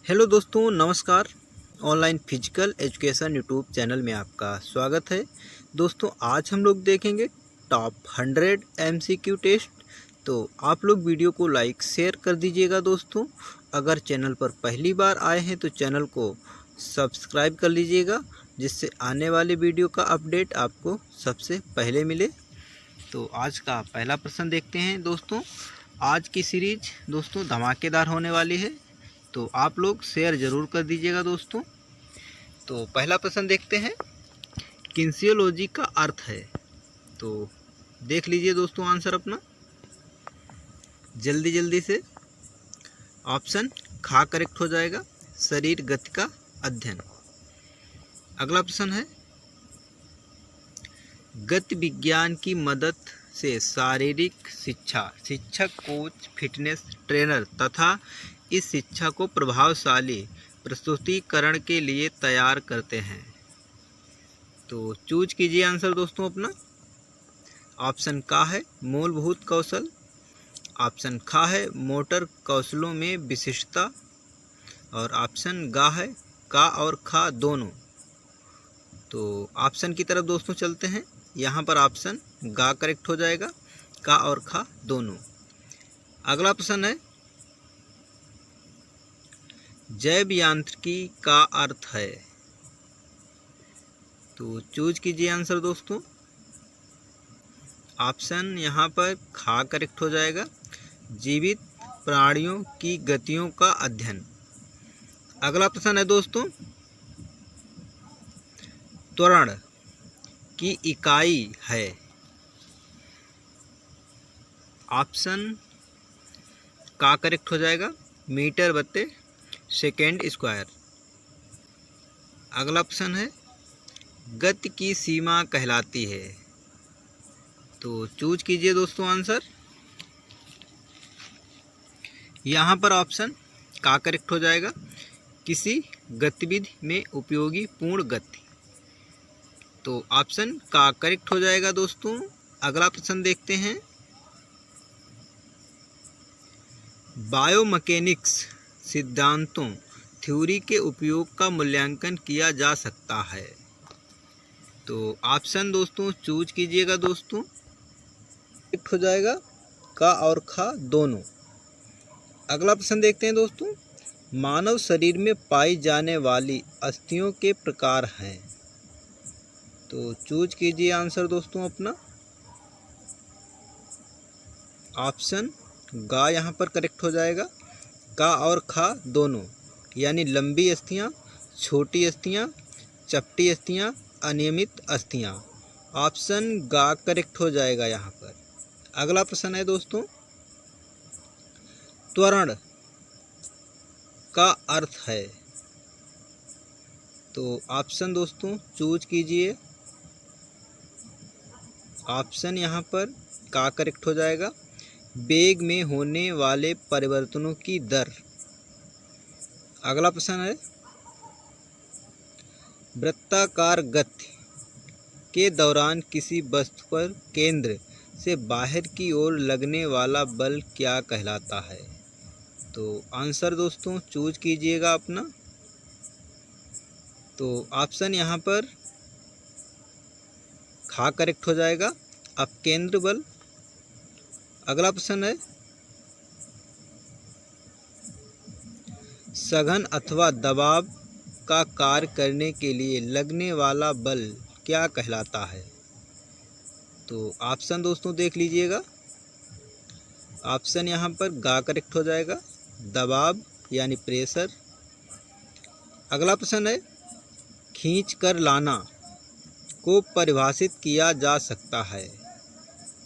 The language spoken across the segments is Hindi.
हेलो दोस्तों, नमस्कार। Online physical education YouTube channel में आपका स्वागत है। दोस्तों, आज हम लोग देखेंगे टॉप 100 एमसीक्यू टेस्ट। तो आप लोग वीडियो को लाइक शेयर कर दीजिएगा। दोस्तों, अगर चैनल पर पहली बार आए हैं तो चैनल को सब्सक्राइब कर लीजिएगा, जिससे आने वाले वीडियो का अपडेट आपको सबसे पहले मिले। तो आज का पहला प्रश्न देखते हैं। दोस्तों, आज की सीरीज दोस्तों धमाकेदार होने वाली है, तो आप लोग शेयर ज़रूर कर दीजिएगा। दोस्तों, तो पहला प्रश्न देखते हैं। किन्सियोलॉजी का अर्थ है, तो देख लीजिए दोस्तों आंसर अपना जल्दी जल्दी से। ऑप्शन खा करेक्ट हो जाएगा, शरीर गति का अध्ययन। अगला प्रश्न है, गति विज्ञान की मदद से शारीरिक शिक्षा शिक्षक, कोच, फिटनेस ट्रेनर तथा इस शिक्षा को प्रभावशाली प्रस्तुतिकरण के लिए तैयार करते हैं। तो चूज कीजिए आंसर दोस्तों अपना। ऑप्शन का है मूलभूत कौशल, ऑप्शन खा है मोटर कौशलों में विशिष्टता, और ऑप्शन गा है का और खा दोनों। तो ऑप्शन की तरफ दोस्तों चलते हैं। यहाँ पर ऑप्शन गा करेक्ट हो जाएगा, का और खा दोनों। अगला प्रश्न है, जैव यांत्रिकी का अर्थ है। तो चूज कीजिए आंसर दोस्तों। ऑप्शन यहाँ पर खा करेक्ट हो जाएगा, जीवित प्राणियों की गतियों का अध्ययन। अगला प्रश्न है दोस्तों, त्वरण की इकाई है। ऑप्शन का करेक्ट हो जाएगा, मीटर बत्ते सेकेंड स्क्वायर। अगला प्रश्न है, गति की सीमा कहलाती है। तो चूज कीजिए दोस्तों आंसर। यहाँ पर ऑप्शन का करेक्ट हो जाएगा, किसी गतिविधि में उपयोगी पूर्ण गति। तो ऑप्शन का करेक्ट हो जाएगा दोस्तों। अगला प्रश्न देखते हैं, बायोमैकेनिक्स सिद्धांतों थ्योरी के उपयोग का मूल्यांकन किया जा सकता है। तो ऑप्शन दोस्तों चूज कीजिएगा दोस्तों। करेक्ट हो जाएगा, का और खा दोनों। अगला प्रश्न देखते हैं दोस्तों, मानव शरीर में पाई जाने वाली अस्थियों के प्रकार हैं। तो चूज कीजिए आंसर दोस्तों अपना। ऑप्शन गा यहाँ पर करेक्ट हो जाएगा, का और खा दोनों, यानी लंबी अस्थियाँ, छोटी अस्थियाँ, चपटी अस्थियाँ, अनियमित अस्थियाँ। ऑप्शन गा करेक्ट हो जाएगा यहाँ पर। अगला प्रश्न है दोस्तों, त्वरण का अर्थ है। तो ऑप्शन दोस्तों चूज कीजिए। ऑप्शन यहाँ पर का करेक्ट हो जाएगा, वेग में होने वाले परिवर्तनों की दर। अगला प्रश्न है, वृत्ताकार गति के दौरान किसी वस्तु पर केंद्र से बाहर की ओर लगने वाला बल क्या कहलाता है। तो आंसर दोस्तों चूज कीजिएगा अपना। तो ऑप्शन यहाँ पर खा करेक्ट हो जाएगा, अपकेंद्र बल। अगला प्रश्न है, सघन अथवा दबाव का कार्य करने के लिए लगने वाला बल क्या कहलाता है। तो ऑप्शन दोस्तों देख लीजिएगा। ऑप्शन यहाँ पर गा करेक्ट हो जाएगा, दबाव यानी प्रेशर। अगला प्रश्न है, खींच कर लाना को परिभाषित किया जा सकता है।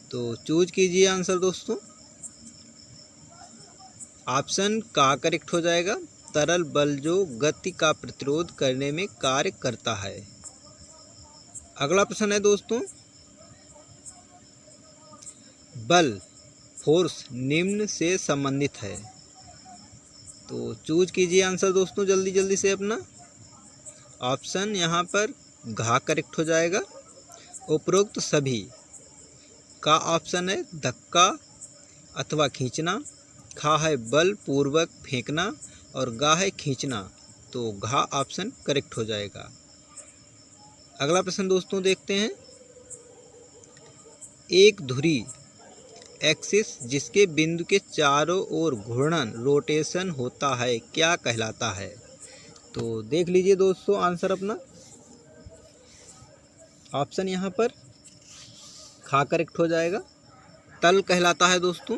तो चूज कीजिए आंसर दोस्तों। ऑप्शन का करेक्ट हो जाएगा, तरल बल जो गति का प्रतिरोध करने में कार्य करता है। अगला प्रश्न है दोस्तों, बल फोर्स निम्न से संबंधित है। तो चूज कीजिए आंसर दोस्तों जल्दी जल्दी से अपना। ऑप्शन यहाँ पर घा करेक्ट हो जाएगा, उपरोक्त सभी। का ऑप्शन है धक्का अथवा खींचना, खा है बल पूर्वक फेंकना, और गा है खींचना, तो घा ऑप्शन करेक्ट हो जाएगा। अगला प्रश्न दोस्तों देखते हैं। एक धुरी एक्सिस जिसके बिंदु के चारों ओर घूर्णन रोटेशन होता है क्या कहलाता है? तो देख लीजिए दोस्तों आंसर अपना। ऑप्शन यहाँ पर खा करेक्ट हो जाएगा, तल कहलाता है दोस्तों।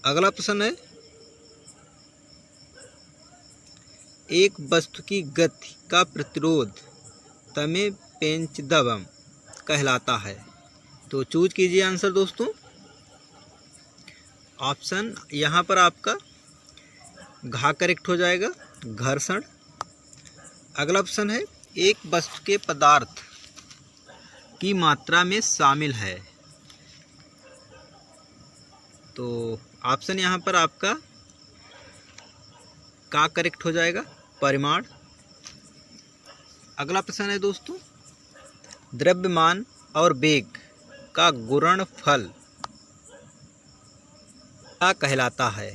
अगला प्रश्न है। एक वस्तु की गति का प्रतिरोध तमे पेंचदबम कहलाता है, तो चूज कीजिए आंसर दोस्तों। ऑप्शन यहाँ पर आपका घा करेक्ट हो जाएगा, घर्षण। अगला ऑप्शन है। एक वस्तु के पदार्थ की मात्रा में शामिल है, तो ऑप्शन यहाँ पर आपका का करेक्ट हो जाएगा, परिमाण। अगला प्रश्न है दोस्तों। द्रव्यमान और वेग का गुणनफल क्या कहलाता है?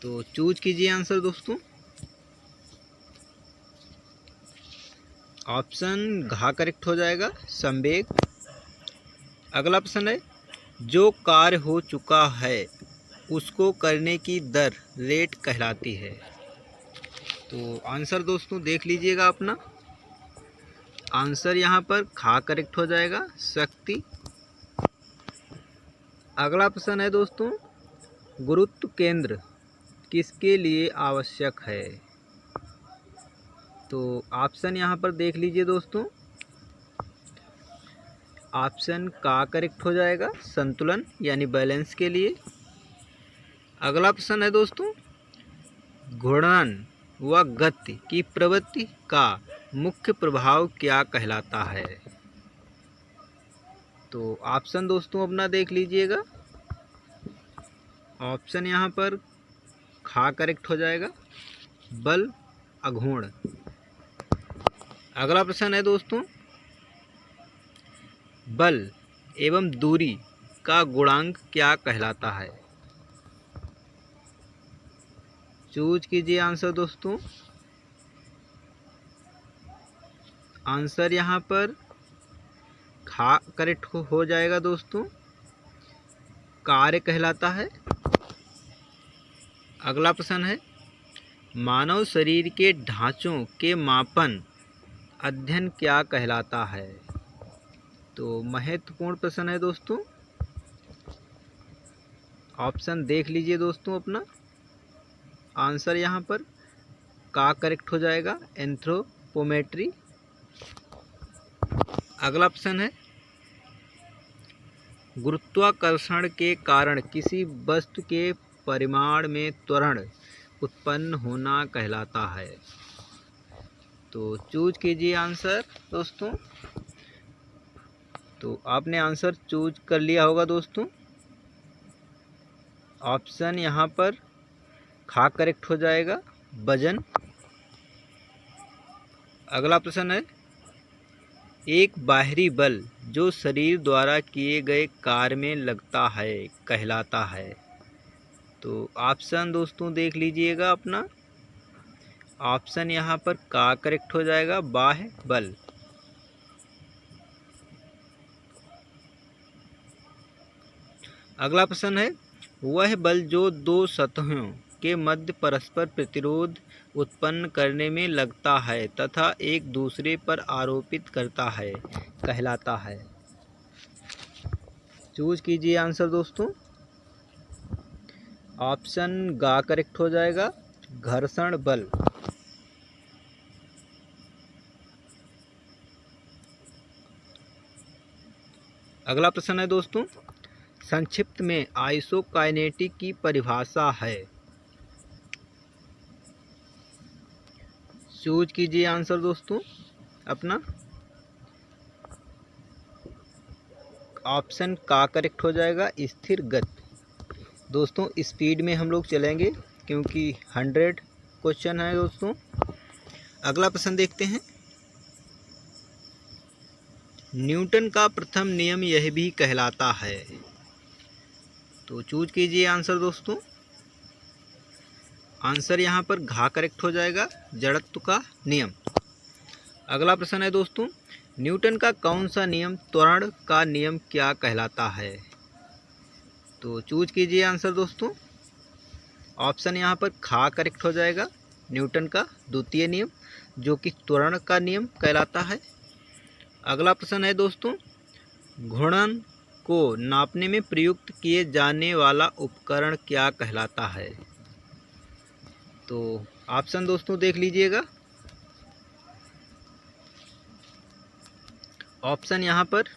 तो चूज कीजिए आंसर दोस्तों। ऑप्शन घा करेक्ट हो जाएगा, संवेग। अगला प्रश्न है। जो कार्य हो चुका है उसको करने की दर रेट कहलाती है, तो आंसर दोस्तों देख लीजिएगा अपना। आंसर यहाँ पर खा करेक्ट हो जाएगा, शक्ति। अगला प्रश्न है दोस्तों। गुरुत्व केंद्र किसके लिए आवश्यक है? तो ऑप्शन यहाँ पर देख लीजिए दोस्तों। ऑप्शन का करेक्ट हो जाएगा, संतुलन यानी बैलेंस के लिए। अगला प्रश्न है दोस्तों। घूर्णन व गति की प्रवृत्ति का मुख्य प्रभाव क्या कहलाता है? तो ऑप्शन दोस्तों अपना देख लीजिएगा। ऑप्शन यहाँ पर खा करेक्ट हो जाएगा, बल अघूर्ण। अगला प्रश्न है दोस्तों। बल एवं दूरी का गुणांक क्या कहलाता है? चूज कीजिए आंसर दोस्तों। आंसर यहाँ पर खा करेक्ट हो जाएगा दोस्तों, कार्य कहलाता है। अगला प्रश्न है। मानव शरीर के ढांचों के मापन अध्ययन क्या कहलाता है? तो महत्वपूर्ण प्रश्न है दोस्तों। ऑप्शन देख लीजिए दोस्तों अपना। आंसर यहाँ पर का करेक्ट हो जाएगा, एंथ्रोपोमेट्री। अगला प्रश्न है। गुरुत्वाकर्षण के कारण किसी वस्तु के परिमाण में त्वरण उत्पन्न होना कहलाता है, तो चूज कीजिए आंसर दोस्तों। तो आपने आंसर चूज कर लिया होगा दोस्तों। ऑप्शन यहाँ पर खा करेक्ट हो जाएगा, वजन। अगला प्रश्न है। एक बाहरी बल जो शरीर द्वारा किए गए कार्य में लगता है कहलाता है, तो ऑप्शन दोस्तों देख लीजिएगा अपना। ऑप्शन यहाँ पर का करेक्ट हो जाएगा, बाह्य बल। अगला प्रश्न है। वह बल जो दो सतहों के मध्य परस्पर प्रतिरोध उत्पन्न करने में लगता है तथा एक दूसरे पर आरोपित करता है कहलाता है, चूज कीजिए आंसर दोस्तों। ऑप्शन गा करेक्ट हो जाएगा, घर्षण बल। अगला प्रश्न है दोस्तों। संक्षिप्त में आइसोकाइनेटिक की परिभाषा है, चूज कीजिए आंसर दोस्तों अपना। ऑप्शन का करेक्ट हो जाएगा, स्थिर गति। दोस्तों स्पीड में हम लोग चलेंगे क्योंकि 100 क्वेश्चन है दोस्तों। अगला प्रश्न देखते हैं। न्यूटन का प्रथम नियम यह भी कहलाता है, तो चूज कीजिए आंसर दोस्तों। आंसर यहाँ पर घ करेक्ट हो जाएगा, जड़त्व का नियम। अगला प्रश्न है दोस्तों, न्यूटन का कौन सा नियम त्वरण का नियम क्या कहलाता है? तो चूज कीजिए आंसर दोस्तों। ऑप्शन यहाँ पर ख करेक्ट हो जाएगा, न्यूटन का द्वितीय नियम जो कि त्वरण का नियम कहलाता है। अगला प्रश्न है दोस्तों, घूर्णन को नापने में प्रयुक्त किए जाने वाला उपकरण क्या कहलाता है? तो ऑप्शन दोस्तों देख लीजिएगा। ऑप्शन यहाँ पर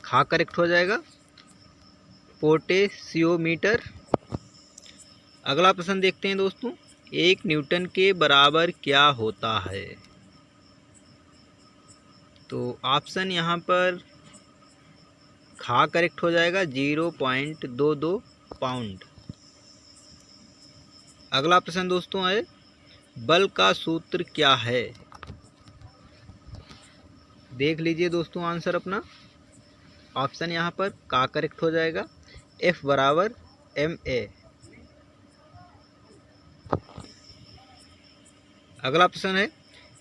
ख करेक्ट हो जाएगा, पोटेशियोमीटर। अगला प्रश्न देखते हैं दोस्तों, 1 न्यूटन के बराबर क्या होता है? तो ऑप्शन यहाँ पर ख करेक्ट हो जाएगा, 0.22 पाउंड। अगला प्रश्न दोस्तों है, बल का सूत्र क्या है? देख लीजिए दोस्तों आंसर अपना। ऑप्शन यहाँ पर का करेक्ट हो जाएगा, F बराबर ma। अगला प्रश्न है,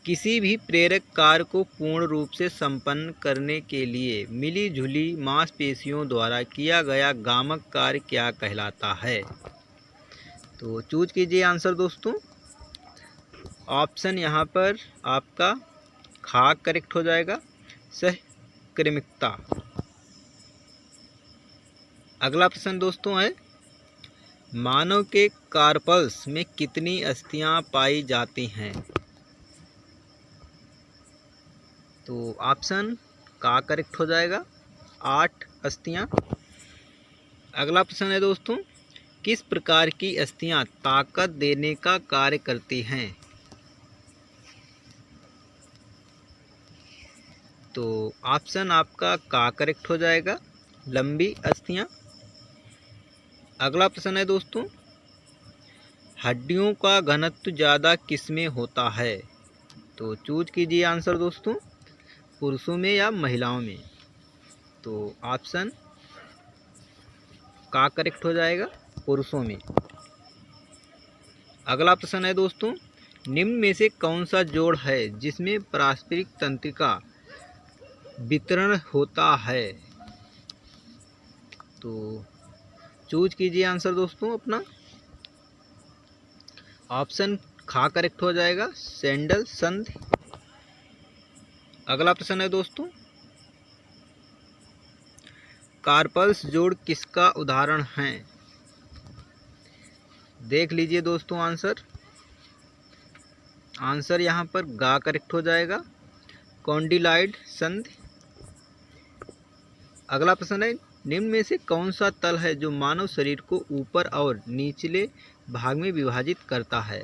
किसी भी प्रेरक कार्य को पूर्ण रूप से संपन्न करने के लिए मिली जुली मांसपेशियों द्वारा किया गया गामक कार्य क्या कहलाता है? तो चूज कीजिए आंसर दोस्तों। ऑप्शन यहाँ पर आपका ख करेक्ट हो जाएगा, सहक्रमिकता। अगला प्रश्न दोस्तों है, मानव के कार्पल्स में कितनी अस्थियां पाई जाती हैं? तो ऑप्शन का करेक्ट हो जाएगा, 8 अस्थियां। अगला प्रश्न है दोस्तों, किस प्रकार की अस्थियां ताकत देने का कार्य करती हैं? तो ऑप्शन आपका का करेक्ट हो जाएगा, लंबी अस्थियां। अगला प्रश्न है दोस्तों, हड्डियों का घनत्व ज़्यादा किस में होता है? तो चूज कीजिए आंसर दोस्तों, पुरुषों में या महिलाओं में? तो ऑप्शन का करेक्ट हो जाएगा, पुरुषों में। अगला प्रश्न है दोस्तों, निम्न में से कौन सा जोड़ है जिसमें पारस्परिक तंत्रिका वितरण होता है? तो चूज कीजिए आंसर दोस्तों अपना। ऑप्शन ख करेक्ट हो जाएगा, सैंडल संधि। अगला प्रश्न है दोस्तों, कार्पल्स जोड़ किसका उदाहरण है? देख लीजिए दोस्तों आंसर यहाँ पर गा करेक्ट हो जाएगा, कॉन्डिलाइड संधि। अगला प्रश्न है, निम्न में से कौन सा तल है जो मानव शरीर को ऊपर और निचले भाग में विभाजित करता है?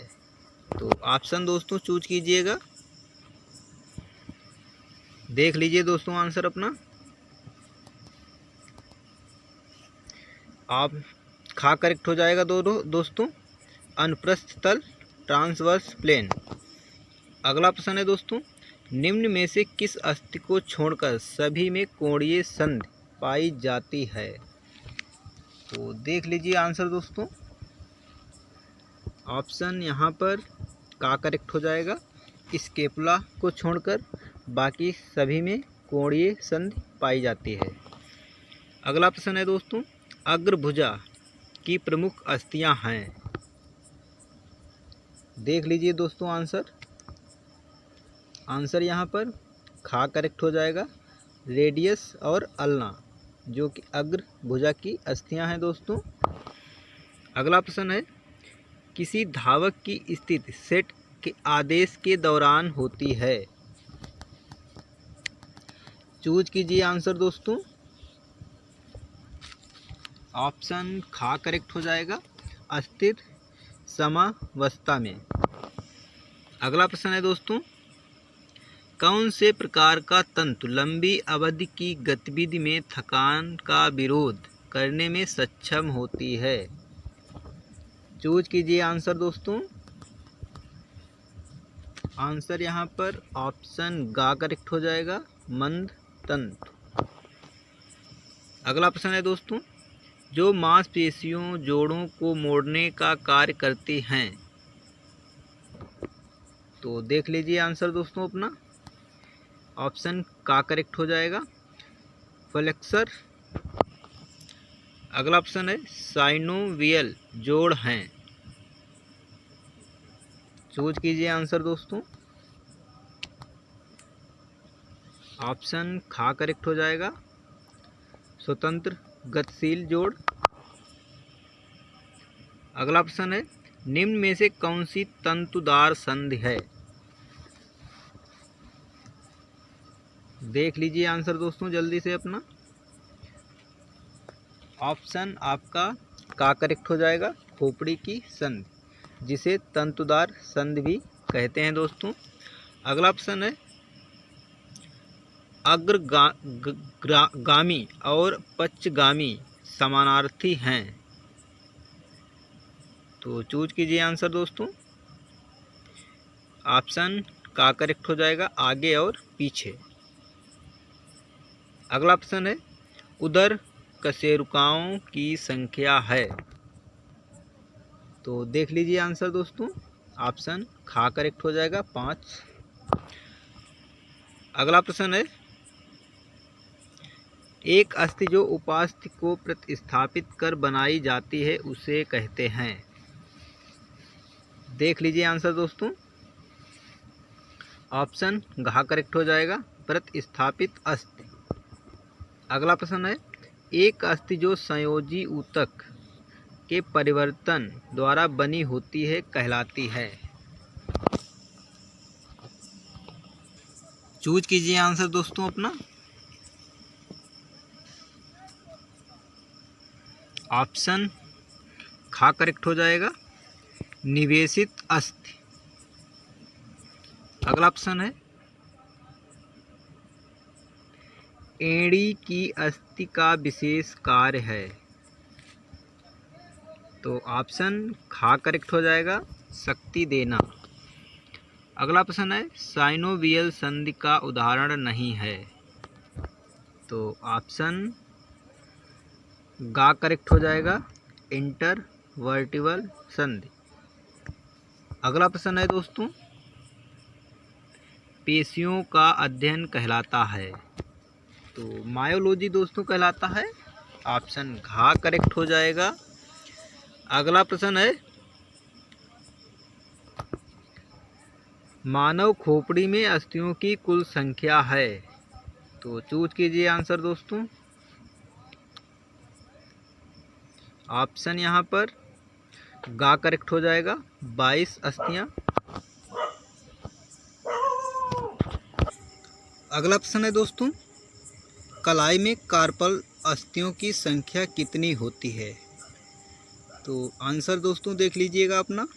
तो ऑप्शन दोस्तों चूज कीजिएगा। देख लीजिए दोस्तों आंसर अपना। आप खा करेक्ट हो जाएगा दोस्तों, अनुप्रस्थ तल, ट्रांसवर्स प्लेन। अगला प्रश्न है दोस्तों, निम्न में से किस अस्थि को छोड़कर सभी में कोणीय संधि पाई जाती है? तो देख लीजिए आंसर दोस्तों। ऑप्शन यहाँ पर का करेक्ट हो जाएगा, स्केपुला को छोड़कर बाकी सभी में कोणीय संधि पाई जाती है। अगला प्रश्न है दोस्तों, अग्रभुजा की प्रमुख अस्थियां हैं। देख लीजिए दोस्तों आंसर यहाँ पर खा करेक्ट हो जाएगा, रेडियस और अल्ना जो कि अग्र भुजा की अस्थियां हैं दोस्तों। अगला प्रश्न है, किसी धावक की स्थिति सेट के आदेश के दौरान होती है? चूज कीजिए आंसर दोस्तों। ऑप्शन खा करेक्ट हो जाएगा, अस्थिर समावस्था में। अगला प्रश्न है दोस्तों, कौन से प्रकार का तंतु लंबी अवधि की गतिविधि में थकान का विरोध करने में सक्षम होती है? चूज कीजिए आंसर दोस्तों। आंसर यहाँ पर ऑप्शन गा करेक्ट हो जाएगा, मंद तंतु। अगला प्रश्न है दोस्तों, जो मांसपेशियों जोड़ों को मोड़ने का कार्य करती हैं। तो देख लीजिए आंसर दोस्तों अपना। ऑप्शन का करेक्ट हो जाएगा, फ्लेक्सर। अगला ऑप्शन है साइनोवियल जोड़ हैं। चूज कीजिए आंसर दोस्तों। ऑप्शन खा करेक्ट हो जाएगा, स्वतंत्र गतिशील जोड़। अगला ऑप्शन है निम्न में से कौन सी तंतुदार संधि है। देख लीजिए आंसर दोस्तों जल्दी से अपना। ऑप्शन आपका का करेक्ट हो जाएगा, खोपड़ी की संधि, जिसे तंतुदार संधि भी कहते हैं दोस्तों। अगला ऑप्शन है अग्रगामी और पश्चगामी समानार्थी हैं। तो चूज कीजिए आंसर दोस्तों। ऑप्शन का करेक्ट हो जाएगा, आगे और पीछे। अगला ऑप्शन है उदर कशेरुकाओं की संख्या है। तो देख लीजिए आंसर दोस्तों। ऑप्शन खा करेक्ट हो जाएगा, 5। अगला प्रश्न है एक अस्थि जो उपास्थि को प्रतिस्थापित कर बनाई जाती है उसे कहते हैं। देख लीजिए आंसर दोस्तों। ऑप्शन घा करेक्ट हो जाएगा, प्रतिस्थापित अस्थि। अगला प्रश्न है एक अस्थि जो संयोजी ऊतक के परिवर्तन द्वारा बनी होती है कहलाती है। चूज कीजिए आंसर दोस्तों अपना। ऑप्शन खा करेक्ट हो जाएगा, निवेशित अस्थि। अगला ऑप्शन है एड़ी की अस्थि का विशेष कार्य है। तो ऑप्शन खा करेक्ट हो जाएगा, शक्ति देना। अगला प्रश्न है साइनोवियल संधि का उदाहरण नहीं है। तो ऑप्शन गा करेक्ट हो जाएगा, इंटरवर्टिबल संधि। अगला प्रश्न है दोस्तों पेशियों का अध्ययन कहलाता है। तो मायोलॉजी दोस्तों कहलाता है। ऑप्शन घा करेक्ट हो जाएगा। अगला प्रश्न है मानव खोपड़ी में अस्थियों की कुल संख्या है। तो चूज कीजिए आंसर दोस्तों। ऑप्शन यहाँ पर गा करेक्ट हो जाएगा, 22 अस्थियां। अगला प्रश्न है दोस्तों कलाई में कार्पल अस्थियों की संख्या कितनी होती है। तो आंसर दोस्तों देख लीजिएगा अपना।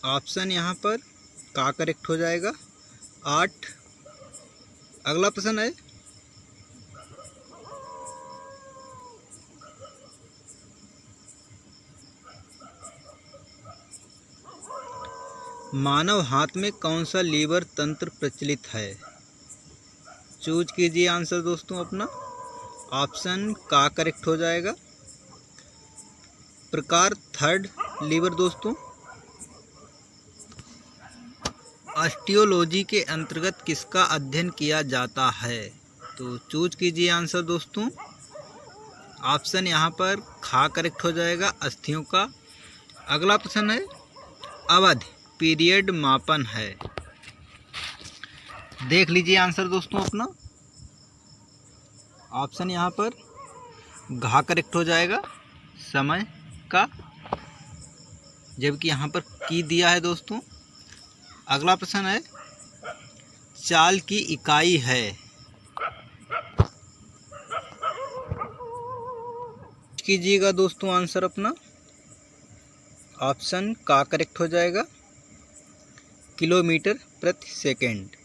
ऑप्शन यहाँ पर का करेक्ट हो जाएगा, 8। अगला प्रश्न है मानव हाथ में कौन सा लीवर तंत्र प्रचलित है। चूज कीजिए आंसर दोस्तों अपना। ऑप्शन का करेक्ट हो जाएगा, प्रकार 3rd लीवर दोस्तों। ऑस्टियोलॉजी के अंतर्गत किसका अध्ययन किया जाता है। तो चूज कीजिए आंसर दोस्तों। ऑप्शन यहाँ पर खा करेक्ट हो जाएगा, अस्थियों का। अगला प्रश्न है अवधि पीरियड मापन है। देख लीजिए आंसर दोस्तों अपना। ऑप्शन यहाँ पर घा करेक्ट हो जाएगा, समय का, जबकि यहाँ पर की दिया है दोस्तों। अगला प्रश्न है चाल की इकाई है। कीजिएगा दोस्तों आंसर अपना। ऑप्शन का करेक्ट हो जाएगा, किलोमीटर प्रति सेकंड।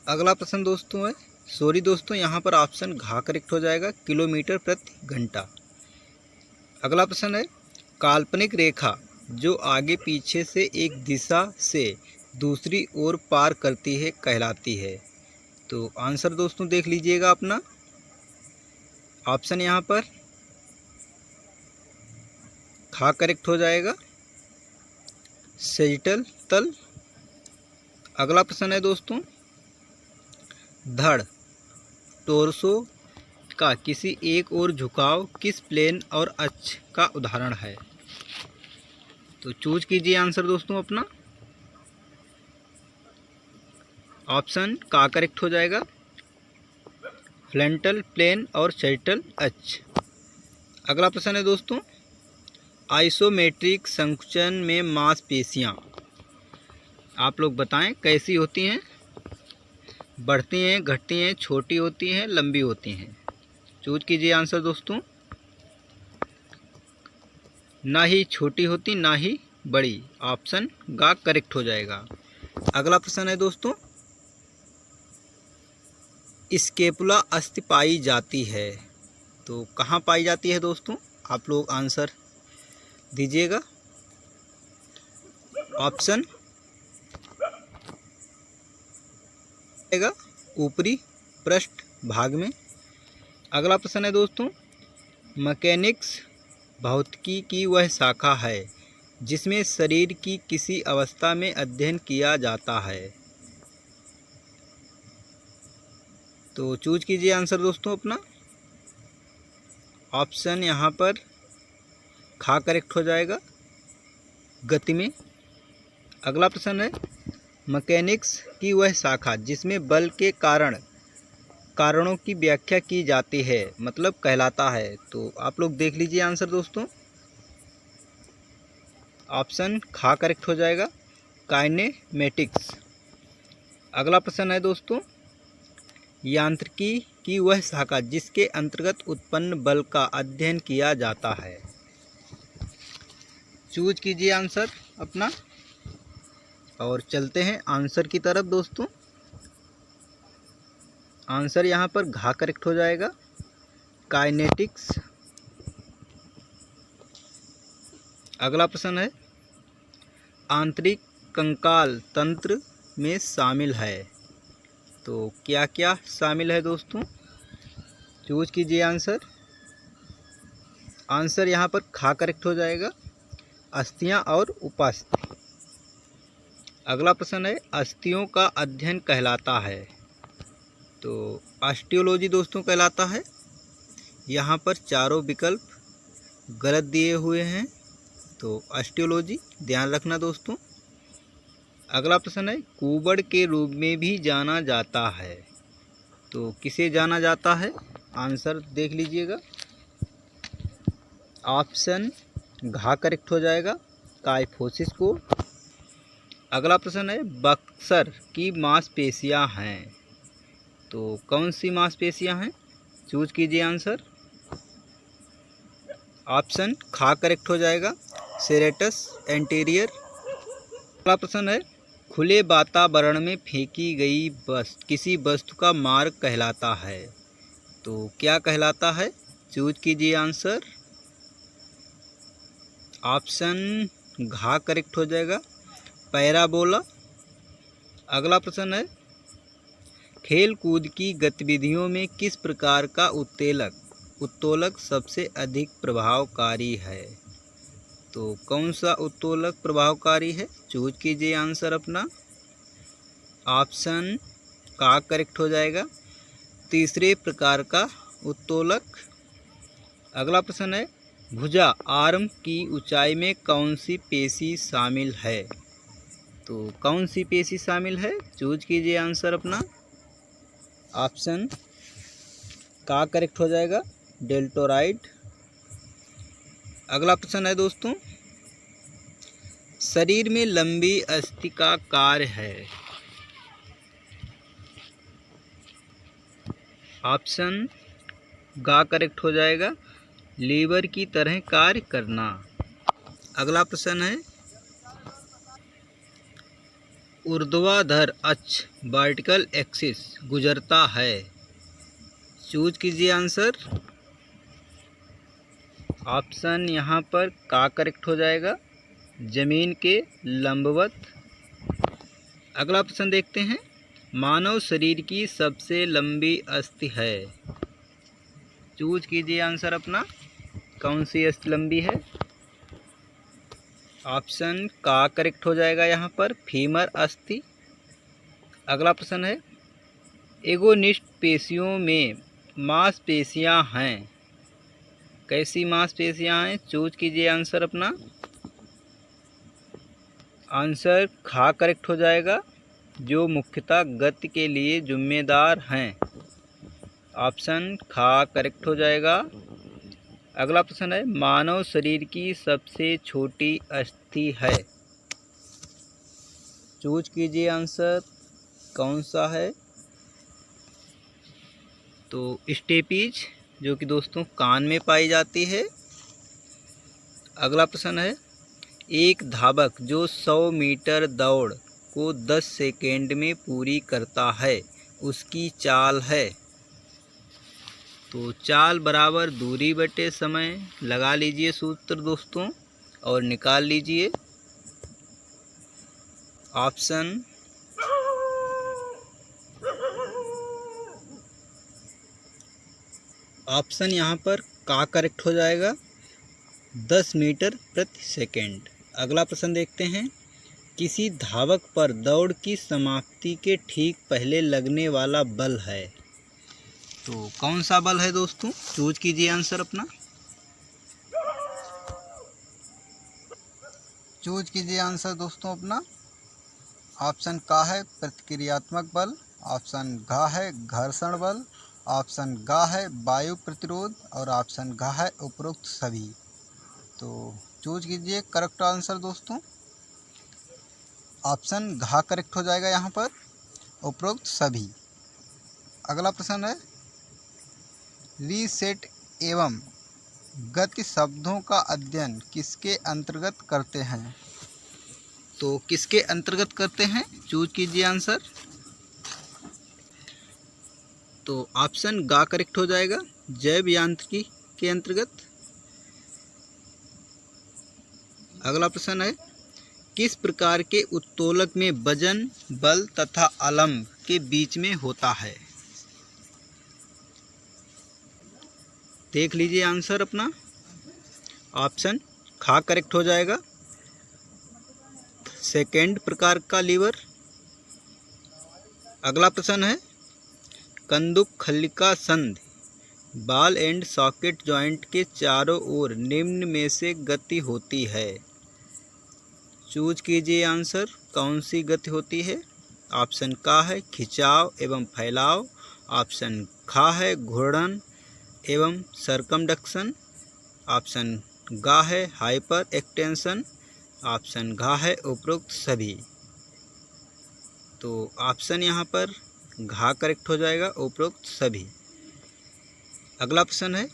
अगला प्रश्न दोस्तों है सॉरी दोस्तों यहाँ पर ऑप्शन घा करेक्ट हो जाएगा, किलोमीटर प्रति घंटा। अगला प्रश्न है काल्पनिक रेखा जो आगे पीछे से एक दिशा से दूसरी ओर पार करती है कहलाती है। तो आंसर दोस्तों देख लीजिएगा अपना। ऑप्शन यहाँ पर खा करेक्ट हो जाएगा, सेजिटल तल। अगला प्रश्न है दोस्तों, धड़ टोरसो का किसी एक ओर झुकाव किस प्लेन और अक्ष का उदाहरण है? तो चूज कीजिए आंसर दोस्तों अपना। ऑप्शन का करेक्ट हो जाएगा, फ्रंटल प्लेन और सेजिटल अक्ष। अगला प्रश्न है दोस्तों, आइसोमेट्रिक संकुचन में मांसपेशियां आप लोग बताएं कैसी होती हैं? बढ़ती हैं, घटती हैं, छोटी होती हैं, लंबी होती हैं? चूज कीजिए आंसर दोस्तों। ना ही छोटी होती ना ही बड़ी, ऑप्शन गा करेक्ट हो जाएगा। अगला प्रश्न है दोस्तों, स्केपुला अस्थि पाई जाती है तो कहाँ पाई जाती है दोस्तों? आप लोग आंसर दीजिएगा। ऑप्शन ऊपरी पृष्ठ भाग में। अगला प्रश्न है दोस्तों, मैकेनिक्स भौतिकी की वह शाखा है जिसमें शरीर की किसी अवस्था में अध्ययन किया जाता है? तो चूज कीजिए आंसर दोस्तों अपना। ऑप्शन यहाँ पर खा करेक्ट हो जाएगा, गति में। अगला प्रश्न है, मैकेनिक्स की वह शाखा जिसमें बल के कारणों की व्याख्या की जाती है मतलब कहलाता है? तो आप लोग देख लीजिए आंसर दोस्तों। ऑप्शन खा करेक्ट हो जाएगा, काइनेमेटिक्स। अगला प्रश्न है दोस्तों, यांत्रिकी की वह शाखा जिसके अंतर्गत उत्पन्न बल का अध्ययन किया जाता है? चूज कीजिए आंसर अपना और चलते हैं आंसर की तरफ दोस्तों। आंसर यहाँ पर घा करेक्ट हो जाएगा, काइनेटिक्स। अगला प्रश्न है, आंतरिक कंकाल तंत्र में शामिल है तो क्या क्या शामिल है दोस्तों? चूज कीजिए आंसर। आंसर यहाँ पर खा करेक्ट हो जाएगा, अस्थियां और उपास्थि। अगला प्रश्न है, अस्थियों का अध्ययन कहलाता है तो ऑस्टियोलॉजी दोस्तों कहलाता है। यहाँ पर चारों विकल्प गलत दिए हुए हैं तो ऑस्टियोलॉजी ध्यान रखना दोस्तों। अगला प्रश्न है, कुबड़ के रूप में भी जाना जाता है तो किसे जाना जाता है? आंसर देख लीजिएगा। ऑप्शन घा करेक्ट हो जाएगा, काइफोसिस को। अगला प्रश्न है, बक्सर की मांसपेशियां हैं तो कौन सी मांसपेशियां हैं? चूज कीजिए आंसर। ऑप्शन खा करेक्ट हो जाएगा, सेरेटस एंटीरियर। अगला प्रश्न है, खुले वातावरण में फेंकी गई किसी वस्तु का मार्ग कहलाता है तो क्या कहलाता है? चूज कीजिए आंसर। ऑप्शन घा करेक्ट हो जाएगा, पैराबोला। अगला प्रश्न है, खेल कूद की गतिविधियों में किस प्रकार का उत्तोलक सबसे अधिक प्रभावकारी है तो कौन सा उत्तोलक प्रभावकारी है? चूज कीजिए आंसर अपना। ऑप्शन का करेक्ट हो जाएगा, तीसरे प्रकार का उत्तोलक। अगला प्रश्न है, भुजा आर्म की ऊंचाई में कौन सी पेशी शामिल है तो कौन सी पेशी शामिल है? चूज कीजिए आंसर अपना। ऑप्शन का करेक्ट हो जाएगा, डेल्टोराइड। अगला प्रश्न है दोस्तों, शरीर में लंबी अस्थि का कार्य है? ऑप्शन गा करेक्ट हो जाएगा, लीवर की तरह कार्य करना। अगला प्रश्न है, ऊर्ध्वाधर अक्ष वर्टिकल एक्सिस गुजरता है? चूज कीजिए आंसर। ऑप्शन यहाँ पर का करेक्ट हो जाएगा, जमीन के लंबवत। अगला प्रश्न देखते हैं, मानव शरीर की सबसे लंबी अस्थि है। चूज कीजिए आंसर अपना, कौन सी अस्थि लंबी है। ऑप्शन का करेक्ट हो जाएगा यहाँ पर, फीमर अस्थि। अगला प्रश्न है, एगोनिस्ट पेशियों में मांसपेशियां हैं। कैसी मांसपेशियां हैं? चूज कीजिए आंसर अपना। आंसर खा करेक्ट हो जाएगा, जो मुख्यतः गति के लिए जिम्मेदार हैं। ऑप्शन खा करेक्ट हो जाएगा। अगला प्रश्न है, मानव शरीर की सबसे छोटी अस्थि है। चूज कीजिए आंसर, कौन सा है। तो स्टेपीज, जो कि दोस्तों कान में पाई जाती है। अगला प्रश्न है, एक धावक जो 100 मीटर दौड़ को 10 सेकेंड में पूरी करता है, उसकी चाल है। तो चाल बराबर दूरी बटे समय, लगा लीजिए सूत्र दोस्तों और निकाल लीजिए। ऑप्शन यहाँ पर का करेक्ट हो जाएगा, 10 मीटर प्रति सेकेंड। अगला प्रश्न देखते हैं, किसी धावक पर दौड़ की समाप्ति के ठीक पहले लगने वाला बल है। तो कौन सा बल है दोस्तों? चूज कीजिए आंसर अपना। चूज कीजिए आंसर दोस्तों अपना। ऑप्शन का है प्रतिक्रियात्मक बल, ऑप्शन घ है घर्षण बल, ऑप्शन ग है वायु प्रतिरोध और ऑप्शन घ है उपरोक्त सभी। तो चूज कीजिए करेक्ट आंसर दोस्तों। ऑप्शन घ करेक्ट हो जाएगा यहाँ पर, उपरोक्त सभी। अगला प्रश्न है, रीसेट एवं गति शब्दों का अध्ययन किसके अंतर्गत करते हैं। तो किसके अंतर्गत करते हैं? चूज कीजिए आंसर। तो ऑप्शन गा करेक्ट हो जाएगा, जैव यांत्रिकी के अंतर्गत। अगला प्रश्न है, किस प्रकार के उत्तोलक में वजन, बल तथा अवलंब के बीच में होता है। देख लीजिए आंसर अपना। ऑप्शन खा करेक्ट हो जाएगा, सेकेंड प्रकार का लीवर। अगला प्रश्न है, कंदुक खल्लिका संधि बॉल एंड सॉकेट जॉइंट के चारों ओर निम्न में से गति होती है। चूज कीजिए आंसर, कौन सी गति होती है। ऑप्शन का है खिंचाव एवं फैलाव, ऑप्शन खा है घूर्णन एवं सरकमडक्शन, ऑप्शन गा है हाइपर एक्सटेंशन, ऑप्शन घा है उपरोक्त सभी। तो ऑप्शन यहाँ पर घा करेक्ट हो जाएगा, उपरोक्त सभी। अगला प्रश्न है,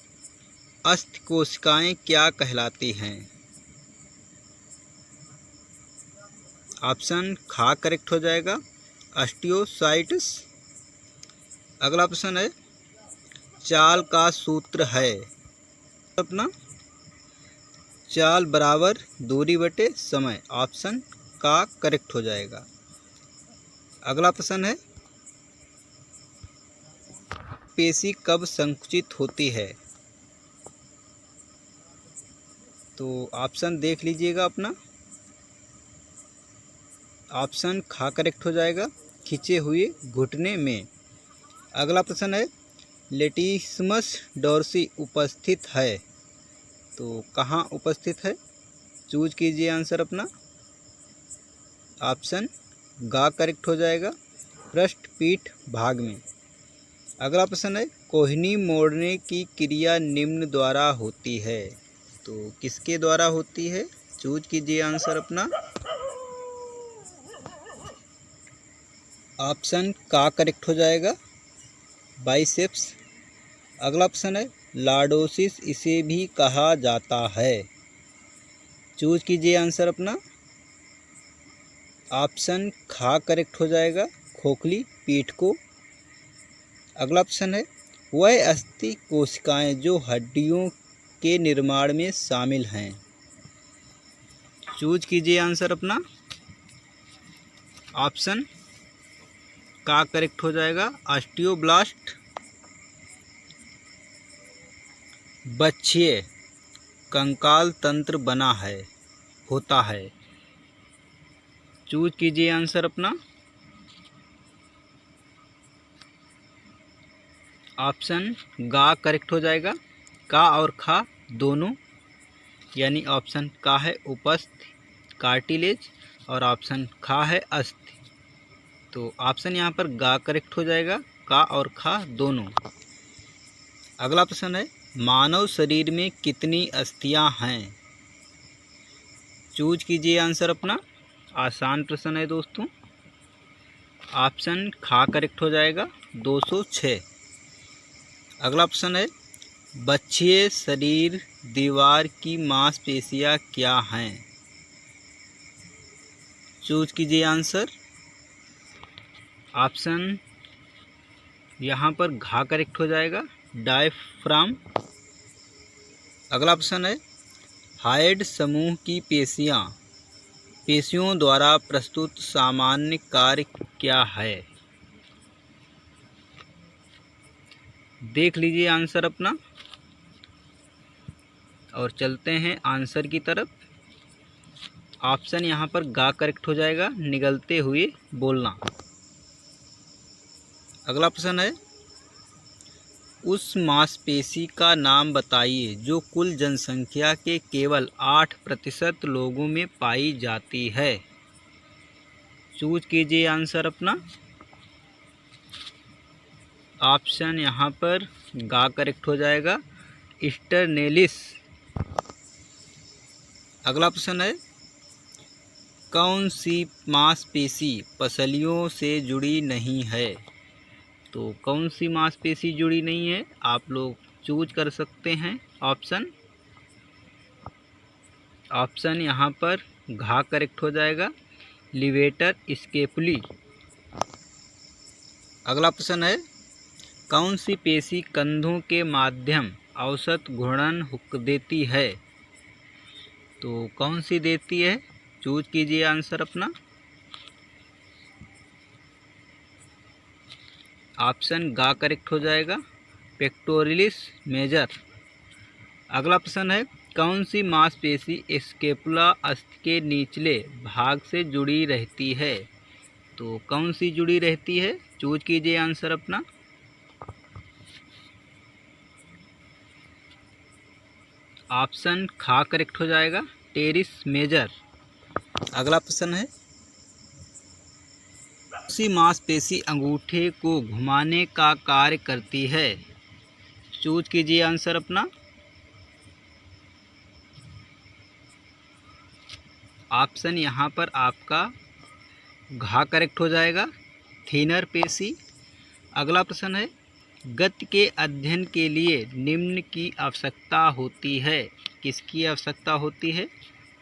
अस्थि कोशिकाएं क्या कहलाती हैं। ऑप्शन खा करेक्ट हो जाएगा, ऑस्टियोसाइट्स। अगला प्रश्न है, चाल का सूत्र है अपना, चाल बराबर दूरी बटे समय। ऑप्शन का करेक्ट हो जाएगा। अगला प्रश्न है, पेशी कब संकुचित होती है। तो ऑप्शन देख लीजिएगा अपना। ऑप्शन खा करेक्ट हो जाएगा, खिंचे हुए घुटने में। अगला प्रश्न है, लेटिस्मस डोर्सी उपस्थित है। तो कहाँ उपस्थित है? चूज कीजिए आंसर अपना। ऑप्शन गा करेक्ट हो जाएगा, पृष्ठ पीठ भाग में। अगला प्रश्न है, कोहनी मोड़ने की क्रिया निम्न द्वारा होती है। तो किसके द्वारा होती है? चूज कीजिए आंसर अपना। ऑप्शन का करेक्ट हो जाएगा, बाइसेप्स। अगला प्रश्न है, लॉर्डोसिस इसे भी कहा जाता है। चूज कीजिए आंसर अपना। ऑप्शन खा करेक्ट हो जाएगा, खोखली पीठ को। अगला प्रश्न है, वह अस्थि कोशिकाएं जो हड्डियों के निर्माण में शामिल हैं। चूज कीजिए आंसर अपना। ऑप्शन का करेक्ट हो जाएगा ऑस्टियोब्लास्ट। बच्छिए कंकाल तंत्र बना है होता है। चूज कीजिए आंसर अपना। ऑप्शन गा करेक्ट हो जाएगा, का और खा दोनों, यानी ऑप्शन का है उपस्थ कार्टिलेज और ऑप्शन खा है अस्थि। तो ऑप्शन यहाँ पर गा करेक्ट हो जाएगा, का और खा दोनों। अगला प्रश्न है मानव शरीर में कितनी अस्थियां हैं। चूज कीजिए आंसर अपना। आसान प्रश्न है दोस्तों। ऑप्शन खा करेक्ट हो जाएगा 206। अगला प्रश्न है बच्छिए शरीर दीवार की मांसपेशियां क्या हैं। चूज कीजिए आंसर। ऑप्शन यहाँ पर घा करेक्ट हो जाएगा डायफ्राम। अगला प्रश्न है हाइड समूह की पेशियों द्वारा प्रस्तुत सामान्य कार्य क्या है। देख लीजिए आंसर अपना और चलते हैं आंसर की तरफ। ऑप्शन यहाँ पर गा करेक्ट हो जाएगा निगलते हुए बोलना। अगला प्रश्न है उस मांसपेशी का नाम बताइए जो कुल जनसंख्या के केवल 8% लोगों में पाई जाती है। चूज कीजिए आंसर अपना। ऑप्शन यहाँ पर गा करेक्ट हो जाएगा स्टर्नेलिस। अगला प्रश्न है कौन सी मांसपेशी पसलियों से जुड़ी नहीं है। तो कौन सी मांसपेशी जुड़ी नहीं है आप लोग चूज कर सकते हैं। ऑप्शन यहाँ पर घा करेक्ट हो जाएगा लिवेटर स्केपुली। अगला प्रश्न है कौन सी पेशी कंधों के माध्यम औसत घूर्णन देती है। तो कौन सी देती है। चूज कीजिए आंसर अपना। ऑप्शन गा करेक्ट हो जाएगा पेक्टोरिलिस मेजर। अगला प्रश्न है कौन सी मांसपेशी स्केपुला अस्थि के निचले भाग से जुड़ी रहती है। तो कौन सी जुड़ी रहती है। चूज कीजिए आंसर अपना। ऑप्शन खा करेक्ट हो जाएगा टेरिस मेजर। अगला प्रश्न है उसी मांसपेशी अंगूठे को घुमाने का कार्य करती है। चूज कीजिए आंसर अपना। ऑप्शन यहाँ पर आपका घा करेक्ट हो जाएगा थीनर पेशी। अगला प्रश्न है गति के अध्ययन के लिए निम्न की आवश्यकता होती है। किसकी आवश्यकता होती है।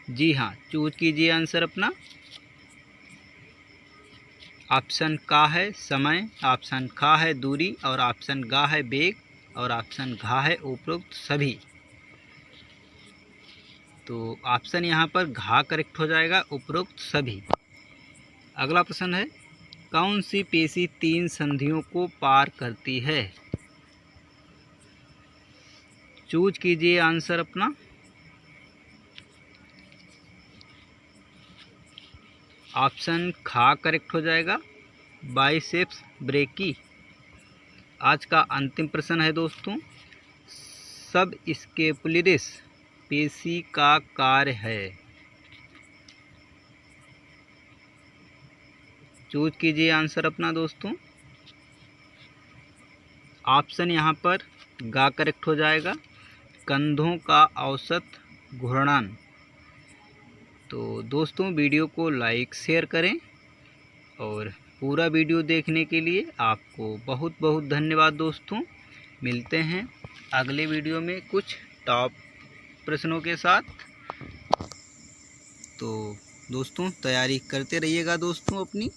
जी हाँ चूज कीजिए आंसर अपना। ऑप्शन का है समय, ऑप्शन खा है दूरी और ऑप्शन गा है वेग और ऑप्शन घा है उपरोक्त सभी। तो ऑप्शन यहाँ पर घा करेक्ट हो जाएगा उपरोक्त सभी। अगला प्रश्न है कौन सी पेशी 3 संधियों को पार करती है। चूज कीजिए आंसर अपना। ऑप्शन खा करेक्ट हो जाएगा बाइसेप्स ब्रेकी। आज का अंतिम प्रश्न है दोस्तों सब स्केपुलरिस पेशी का कार्य है। चूज कीजिए आंसर अपना दोस्तों। ऑप्शन यहाँ पर गा करेक्ट हो जाएगा कंधों का औसत घूर्णन। तो दोस्तों वीडियो को लाइक शेयर करें और पूरा वीडियो देखने के लिए आपको बहुत बहुत धन्यवाद दोस्तों। मिलते हैं अगले वीडियो में कुछ टॉप प्रश्नों के साथ। तो दोस्तों तैयारी करते रहिएगा दोस्तों अपनी।